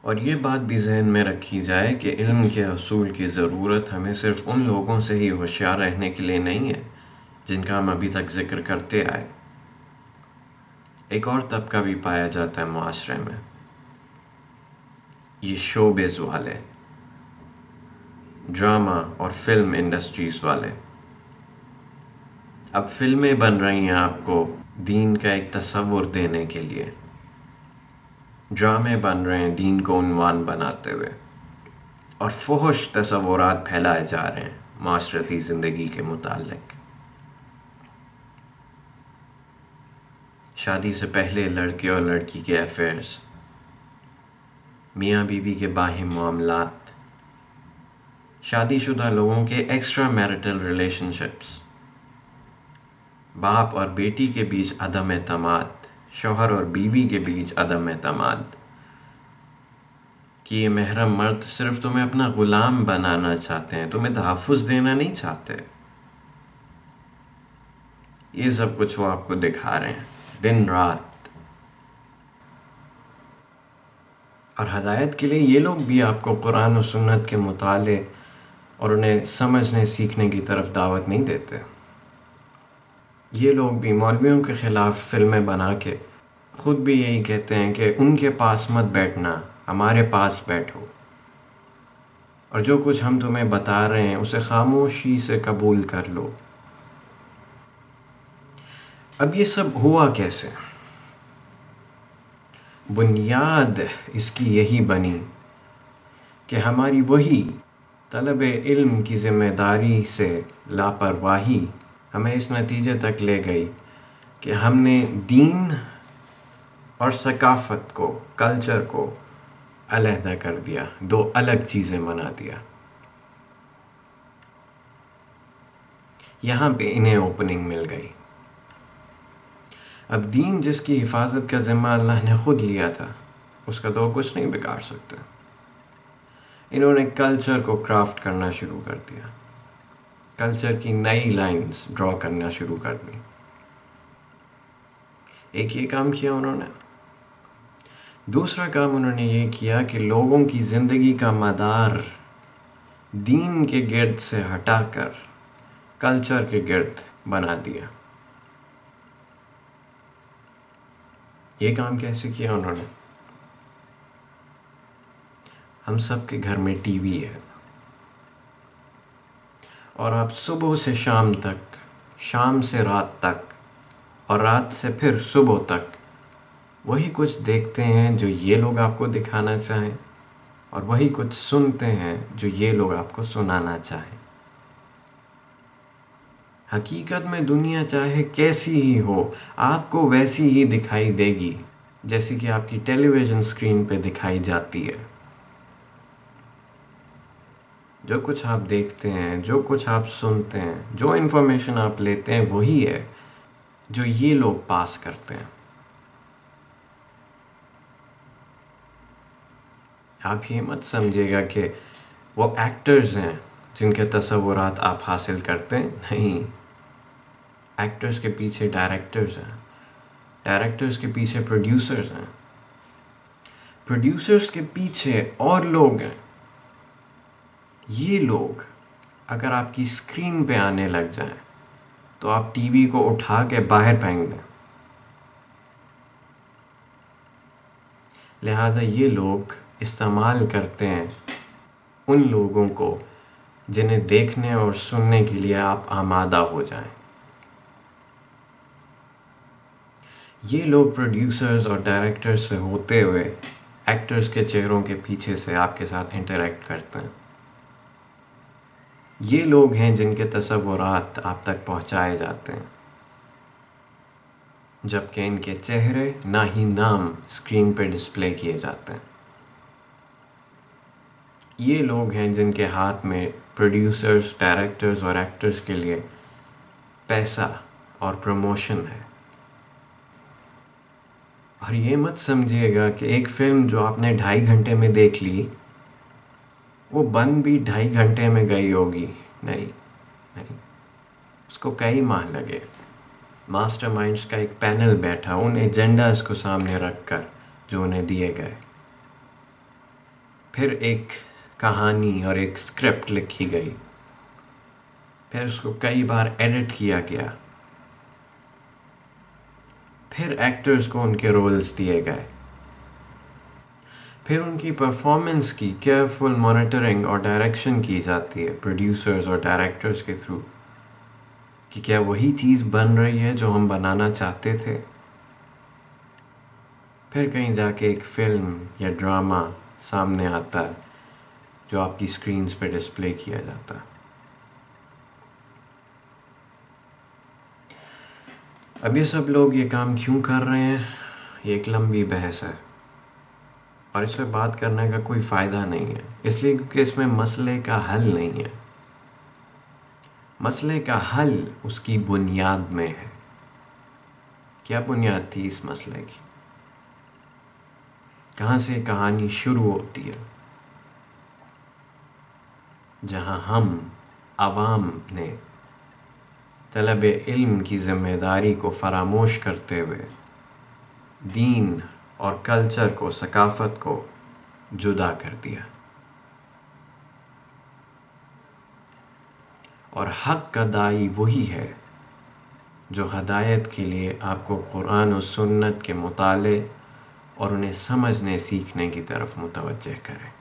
और ये बात भी जहन में रखी जाए कि इल्म के हसूल की ज़रूरत हमें सिर्फ़ उन लोगों से ही होशियार रहने के लिए नहीं है जिनका हम अभी तक ज़िक्र करते आए। एक और तबका भी पाया जाता है मुआशरे में, ये शोबिज़ वाले, ड्रामा और फिल्म इंडस्ट्रीज़ वाले। अब फिल्में बन रही हैं आपको दीन का एक तसव्वुर देने के लिए, ड्रामे बन रहे हैं दीन को उन्वान बनाते हुए, और फुहश तसव्वुरात फैलाए जा रहे हैं माशरती ज़िंदगी के मुताल्लिक़। शादी से पहले लड़के और लड़की के अफेयर्स, मियाँ बीवी के बाहिम मामलात, शादीशुदा लोगों के एक्स्ट्रा मैरिटल रिलेशनशिप्स, बाप और बेटी के बीच अदम एतमाद, शौहर और बीवी के बीच अदम एतमाद कि ये महरम मर्द सिर्फ तुम्हें अपना ग़ुलाम बनाना चाहते हैं, तुम्हें तहफ़्फ़ुज़ देना नहीं चाहते। ये सब कुछ वो आपको दिखा रहे हैं दिन रात। और हदायत के लिए ये लोग भी आपको कुरान और सुन्नत के मुताले और उन्हें समझने सीखने की तरफ दावत नहीं देते। ये लोग भी मौलवियों के ख़िलाफ़ फ़िल्में बना के ख़ुद भी यही कहते हैं कि उनके पास मत बैठना, हमारे पास बैठो, और जो कुछ हम तुम्हें बता रहे हैं उसे खामोशी से कबूल कर लो। अब ये सब हुआ कैसे? बुनियाद इसकी यही बनी कि हमारी वही तलब इल्म की ज़िम्मेदारी से लापरवाही हमें इस नतीजे तक ले गई कि हमने दीन और सकाफ़त को, कल्चर को अलहदा कर दिया, दो अलग चीज़ें बना दिया। यहाँ पे इन्हें ओपनिंग मिल गई। अब दीन जिसकी हिफाजत का ज़िम्मा अल्लाह ने ख़ुद लिया था, उसका तो कुछ नहीं बिगाड़ सकते। इन्होंने कल्चर को क्राफ्ट करना शुरू कर दिया, कल्चर की नई लाइंस ड्रॉ करना शुरू कर दी। एक ये काम किया उन्होंने। दूसरा काम उन्होंने ये किया कि लोगों की ज़िंदगी का मदार दीन के गिर्द से हटाकर कल्चर के गिर्द बना दिया। ये काम कैसे किया उन्होंने? हम सब के घर में टीवी है और आप सुबह से शाम तक, शाम से रात तक और रात से फिर सुबह तक वही कुछ देखते हैं जो ये लोग आपको दिखाना चाहें, और वही कुछ सुनते हैं जो ये लोग आपको सुनाना चाहें। हकीकत में दुनिया चाहे कैसी ही हो, आपको वैसी ही दिखाई देगी जैसी कि आपकी टेलीविज़न स्क्रीन पे दिखाई जाती है। जो कुछ आप देखते हैं, जो कुछ आप सुनते हैं, जो इन्फॉर्मेशन आप लेते हैं, वही है जो ये लोग पास करते हैं। आप ये मत समझिएगा कि वो एक्टर्स हैं जिनके तसव्वुरात आप हासिल करते हैं, नहीं। एक्टर्स के पीछे डायरेक्टर्स हैं, डायरेक्टर्स के पीछे प्रोड्यूसर्स हैं, प्रोड्यूसर्स के पीछे और लोग हैं। ये लोग अगर आपकी स्क्रीन पे आने लग जाएं तो आप टीवी को उठा के बाहर फेंक दें। लिहाजा ये लोग इस्तेमाल करते हैं उन लोगों को जिन्हें देखने और सुनने के लिए आप आमादा हो जाएं। ये लोग प्रोड्यूसर्स और डायरेक्टर्स से होते हुए एक्टर्स के चेहरों के पीछे से आपके साथ इंटरेक्ट करते हैं। ये लोग हैं जिनके तसव्वुरात आप तक पहुंचाए जाते हैं, जबकि इनके चेहरे ना ही नाम स्क्रीन पर डिस्प्ले किए जाते हैं। ये लोग हैं जिनके हाथ में प्रोड्यूसर्स, डायरेक्टर्स और एक्टर्स के लिए पैसा और प्रमोशन है। और ये मत समझिएगा कि एक फ़िल्म जो आपने 2.5 घंटे में देख ली वो बन भी 2.5 घंटे में गई होगी। नहीं नहीं, उसको कई माह लगे। मास्टरमाइंड्स का एक पैनल बैठा उन एजेंडास को सामने रख कर जो उन्हें दिए गए। फिर एक कहानी और एक स्क्रिप्ट लिखी गई, फिर उसको कई बार एडिट किया गया, फिर एक्टर्स को उनके रोल्स दिए गए, फिर उनकी परफॉर्मेंस की केयरफुल मॉनिटरिंग और डायरेक्शन की जाती है प्रोड्यूसर्स और डायरेक्टर्स के थ्रू कि क्या वही चीज़ बन रही है जो हम बनाना चाहते थे। फिर कहीं जाके एक फिल्म या ड्रामा सामने आता है जो आपकी स्क्रीन्स पे डिस्प्ले किया जाता है। अब ये सब लोग ये काम क्यों कर रहे हैं, ये एक लंबी बहस है और इस पर बात करने का कोई फ़ायदा नहीं है, इसलिए क्योंकि इसमें मसले का हल नहीं है। मसले का हल उसकी बुनियाद में है। क्या बुनियाद थी इस मसले की? कहाँ से कहानी शुरू होती है, जहाँ हम आवाम ने तलब इल्म की ज़िम्मेदारी को फरामोश करते हुए दीन और कल्चर को, सकाफ़त को जुदा कर दिया और हक़ का दाई वही है जो हदायत के लिए आपको कुरान और सुन्नत के मुताले और उन्हें समझने सीखने की तरफ मुतवज्जह करे।